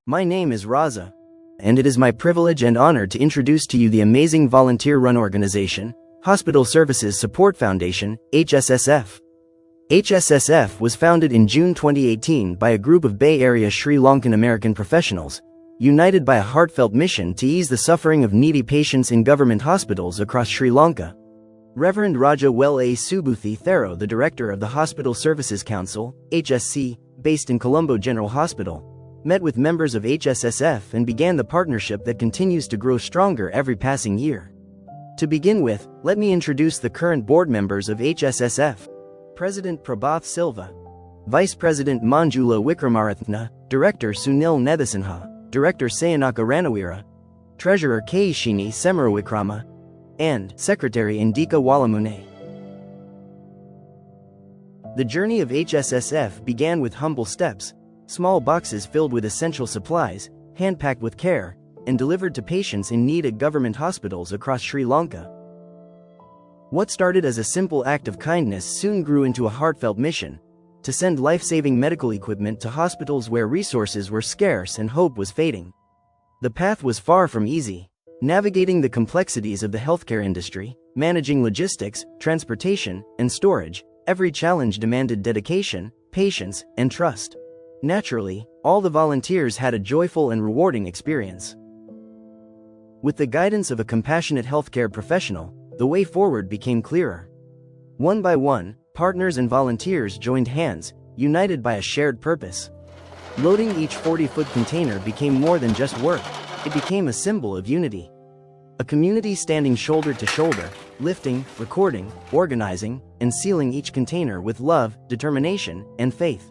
My name is Raza, and it is my privilege and honor to introduce to you the amazing volunteer-run organization, Hospital Services Support Foundation, HSSF. HSSF was founded in June 2018 by a group of Bay Area Sri Lankan American professionals, united by a heartfelt mission to ease the suffering of needy patients in government hospitals across Sri Lanka. Reverend Raja Well A. Subuthi Thero, the director of the Hospital Services Council, HSC, based in Colombo General Hospital, met with members of HSSF and began the partnership that continues to grow stronger every passing year. To begin with, let me introduce the current board members of HSSF. President Prabhath Silva, Vice President Manjula Wickramaratne, Director Sunil Nethasinha, Director Sayanaka Ranawira, Treasurer Kaishini Semarawikrama, and Secretary Indika Walamune. The journey of HSSF began with humble steps, small boxes filled with essential supplies, hand-packed with care, and delivered to patients in need at government hospitals across Sri Lanka. What started as a simple act of kindness soon grew into a heartfelt mission to send life-saving medical equipment to hospitals where resources were scarce and hope was fading. The path was far from easy. Navigating the complexities of the healthcare industry, managing logistics, transportation, and storage, every challenge demanded dedication, patience, and trust. Naturally, all the volunteers had a joyful and rewarding experience. With the guidance of a compassionate healthcare professional, the way forward became clearer. One by one, partners and volunteers joined hands, united by a shared purpose. Loading each 40-foot container became more than just work. It became a symbol of unity. A community standing shoulder to shoulder, lifting, recording, organizing, and sealing each container with love, determination, and faith.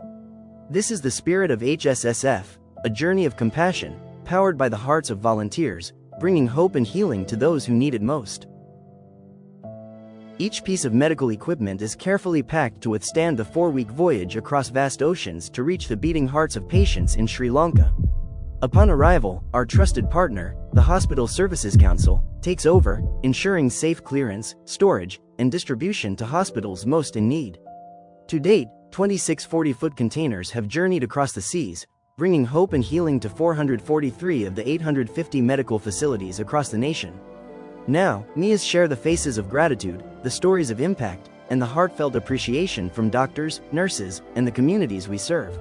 This is the spirit of HSSF, a journey of compassion, powered by the hearts of volunteers, bringing hope and healing to those who need it most. Each piece of medical equipment is carefully packed to withstand the 4-week voyage across vast oceans to reach the beating hearts of patients in Sri Lanka. Upon arrival, our trusted partner, the Hospital Services Council, takes over, ensuring safe clearance, storage, and distribution to hospitals most in need. To date, 26 40-foot containers have journeyed across the seas, bringing hope and healing to 443 of the 850 medical facilities across the nation. Now, Mia's share the faces of gratitude, the stories of impact, and the heartfelt appreciation from doctors, nurses, and the communities we serve.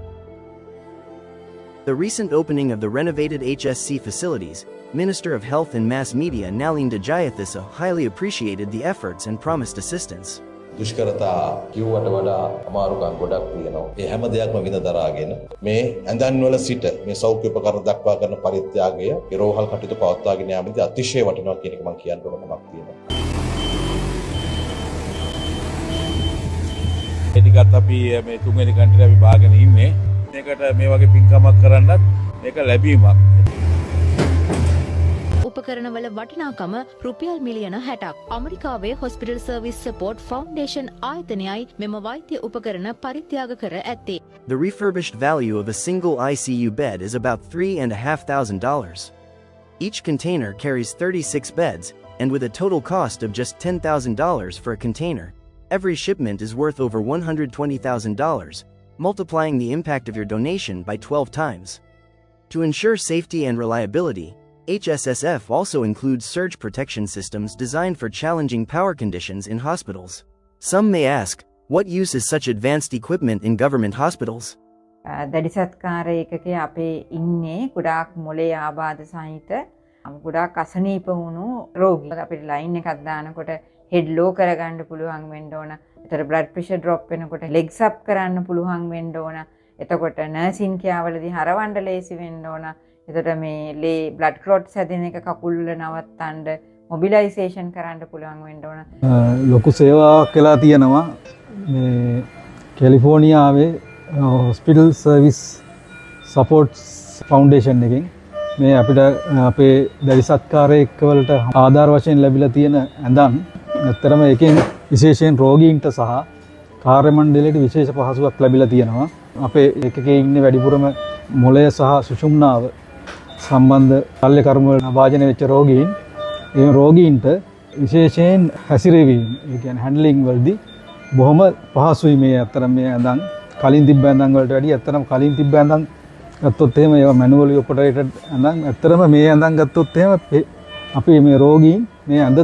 The recent opening of the renovated HSC facilities, Minister of Health and Mass Media Nalinda Jayathisa highly appreciated the efforts and promised assistance. දුෂ්කරතා කිව්වට වඩා අමාරුකම් ගොඩක් තියෙනවා. ඒ හැම දෙයක්ම විඳ දරාගෙන මේ ඇඳන් වල සිට මේ සෞඛ්‍ය උපකරණ දක්වා කරන පරිත්‍යාගය ඒ රෝහල් කටයුතු පවත්වාගෙන යාමේදී අතිශය වටිනවා කියන එක මම කියන්න ඕන කමක් තියෙනවා. ඒ ටිකත් අපි මේ තුන්වෙනි කන්ට්‍රි අපි බාගෙන ඉන්නේ. මේකට මේ වගේ පින්කමක් කරන්නත් මේක ලැබීමක්. උපකරණවල වටිනාකම රුපියල් මිලියන 60ක්. අමරිකාවේ Hospital Service Support Foundation ආයතනයයි මෙම වෛද්‍ය උපකරණ පරිත්‍යාග කර ඇත්තේ. The refurbished value of a single ICU bed is about $3,500. Each container carries 36 beds, and with a total cost of just $10,000 for a container, every shipment is worth over $120,000, multiplying the impact of your donation by 12 times. To ensure safety and reliability, HSSF also includes surge protection systems designed for challenging power conditions in hospitals. Some may ask, what use is such advanced equipment in government hospitals? දැඩිසත්කාර ඒකකයේ අපේ ඉන්නේ ගොඩාක් මොලේ ආබාධ සහිත ගොඩාක් අසනීප වුණු රෝගී. අපිට ලයින් එකක් දානකොට හෙඩ් ලෝ කරගන්න පුළුවන් වෙන්න ඕන. ඒතර බ්ලඩ් ප්‍රෙෂර් ඩ්‍රොප් වෙනකොට ලෙග්ස් අප් කරන්න පුළුවන් වෙන්න ඕන. එතකොට නර්සින් කියාවලදී හරවන්න ලේසි වෙන්න ඕන. එතකොට මේ ලේ බ්ලඩ් ක්ලොට්ස් හැදෙන එක කකුල් වල නවත්තන්න මොබිලයිසේෂන් කරන්න පුළුවන් වෙන්න ඕන. ලොකු සේවාවක් කළා තියෙනවා මේ කැලිෆෝනියාවේ Hospital Service Support Foundation එකෙන් මේ අපිට අපේ දැඩිසත්කාරයෙක් වලට ආධාර වශයෙන් ලැබිලා තියෙන ඇඳන් ඇත්තටම එකෙන් විශේෂයෙන් රෝගීන්ට සහ කාර්ය මණ්ඩලයට විශේෂ පහසුවක් ලැබිලා තියෙනවා. අපේ එකකේ ඉන්නේ වැඩිපුරම මොළය සහ සුෂුම්නාව සම්බන්ධ ශල්‍ය කර්ම වල භාජනය වෙච්ච රෝගීන්. ඒ රෝගීන්ට විශේෂයෙන් හැසිරවීම, ඒ කියන්නේ හැන්ඩලින් වලදී බොහොම පහසුයි මේ අතර මේ ඇඳන් කලින් තිබ්බ ඇඳන් වලට වැඩිය. අතරම කලින් තිබ්බ ඇඳන් ගත්තොත් එහෙම ඒවා මැනුවලි ඔපරේටඩ් ඇඳන් ඇත්තටම මේ ඇඳන් ගත්තොත් එහෙම අපි මේ රෝගීන් මේ ඇඳ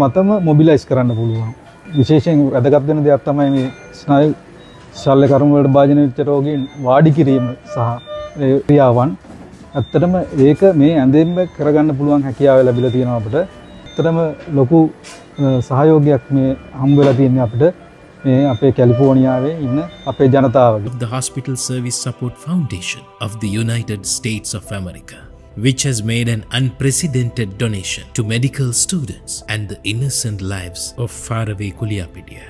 මතම මොබිලයිස් කරන්න පුළුවන්. විශේෂයෙන් වැදගත් වෙන දෙයක් තමයි මේ ස්නායු ශල්‍ය කර්ම වලට භාජනය වෙච්ච රෝගීන් වාඩි කිරීම සහ ඒ ක්‍රියාවන්. ඇත්තටම ඒක මේ ඇඳෙන්ම කරගන්න පුළුවන් හැකියාව ලැබිලා තියෙනවා අපිට. ඇත්තටම ලොකු සහයෝගයක් මේ හම්බ වෙලා තියෙනවා අපිට මේ අපේ කැලිෆෝනියාවේ ඉන්න අපේ ජනතාවගේ. The Hospital Service Support Foundation of the United States of America, which has made an unprecedented donation to medical students and the innocent lives of faraway Kuliapidia.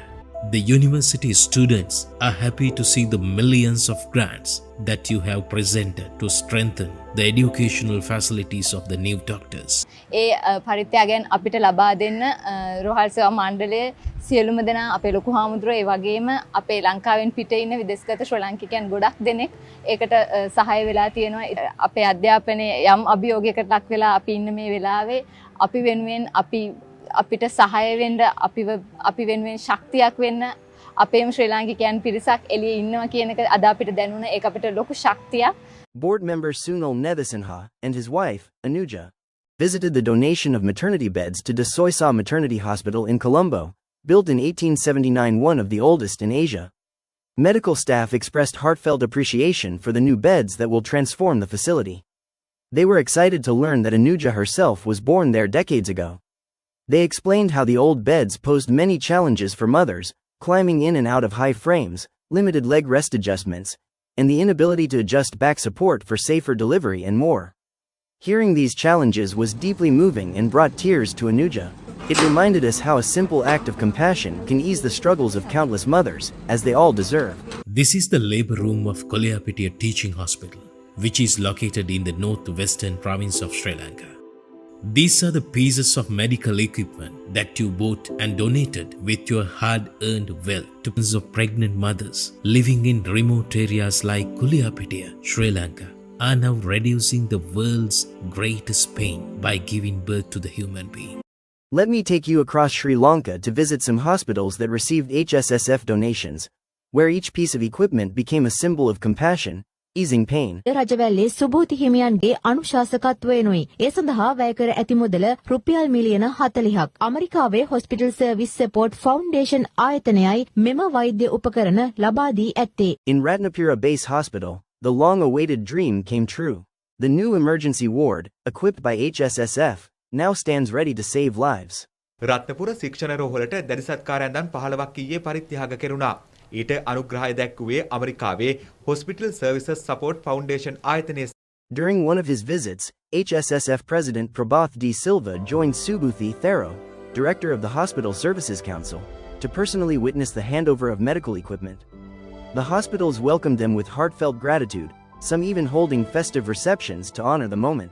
The university students are happy to see the millions of grants that you have presented to strengthen the educational facilities of the new doctors. ඒ පරිත්‍යාගයන් අපිට ලබා දෙන්න රෝහල් සේවා මණ්ඩලයේ සියලුම දෙනා අපේ ලොකු හාමුදුරුවෝ ඒ වගේම අපේ ලංකාවෙන් පිටේ ඉන්න විදේශගත ශ්‍රී ලාංකිකයන් ගොඩක් දෙනෙක් ඒකට සහාය වෙලා තියෙනවා. අපේ අධ්‍යාපනයේ යම් අභියෝගයකට ලක් වෙලා අපි ඉන්න මේ වෙලාවේ අපි වෙනුවෙන් අපිට සහාය වෙන්න අපි වෙනුවෙන් ශක්තියක් වෙන්න අපේම ශ්‍රී ලාංකිකයන් පිරිසක් එළියේ ඉන්නවා කියන එක අද අපිට දැනුණ ඒක අපිට ලොකු ශක්තියක්. Board member Sunil Nevasinha and his wife, Anuja, visited the donation of maternity beds to De Soysa Maternity Hospital in Colombo, built in 1879, one of the oldest in Asia. Medical staff expressed heartfelt appreciation for the new beds that will transform the facility. They were excited to learn that Anuja herself was born there decades ago. They explained how the old beds posed many challenges for mothers, climbing in and out of high frames, limited leg rest adjustments, and the inability to adjust back support for safer delivery and more. Hearing these challenges was deeply moving and brought tears to Anuja. It reminded us how a simple act of compassion can ease the struggles of countless mothers, as they all deserve. This is the labor room of Kuliapitia Teaching Hospital, which is located in the northwestern province of Sri Lanka. These are the pieces of medical equipment that you bought and donated with your hard-earned wealth to millions of pregnant mothers living in remote areas like Kuliapitia, Sri Lanka, are now reducing the world's greatest pain by giving birth to the human being. Let me take you across Sri Lanka to visit some hospitals that received HSSF donations, where each piece of equipment became a symbol of compassion, easing pain. රජවැල්ලේ Subhuti හිමියන්ගේ අනුශාසකත්වයෙනුයි. ඒ සඳහා වැය කර ඇති මුදල රුපියල් මිලියන 40ක්. අමරිකාවේ Hospital Service Support Foundation ආයතනයයි මෙම වෛද්‍ය උපකරණ ලබා දී ඇත්තේ. In Ratnapura Base Hospital, the long-awaited dream came true. The new emergency ward, equipped by HSSF, now stands ready to save lives. Ratnapura ශික්ෂණ රෝහලට දැඩි සත්කාරයන් 15ක් ඊයේ පරිත්‍යාග කෙරුණා. ඊට අනුග්‍රහය දැක්වුවේ අමරිකාවේ Hospital Services Support Foundation ආයතනයේ. During one of his visits, HSSF President Prabhath D. Silva joined Subhuthi Thero, director of the Hospital Services Council, to personally witness the handover of medical equipment. The hospitals welcomed them with heartfelt gratitude, some even holding festive receptions to honor the moment.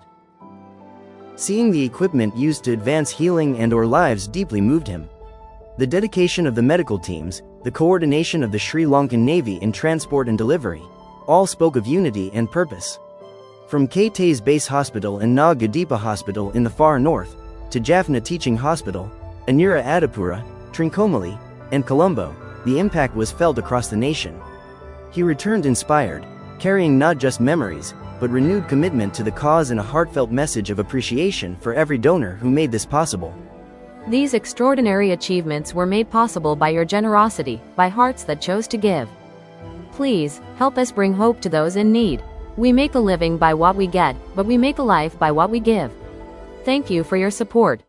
Seeing the equipment used to advance healing and/or lives deeply moved him. The dedication of the medical teams, the coordination of the Sri Lankan Navy in transport and delivery, all spoke of unity and purpose. From KT's Base Hospital and Nagadipa Hospital in the far north, to Jaffna Teaching Hospital, Anura Adipura, Trincomalee, and Colombo, the impact was felt across the nation. He returned inspired, carrying not just memories, but renewed commitment to the cause and a heartfelt message of appreciation for every donor who made this possible. These extraordinary achievements were made possible by your generosity, by hearts that chose to give. Please, help us bring hope to those in need. We make a living by what we get, but we make a life by what we give. Thank you for your support.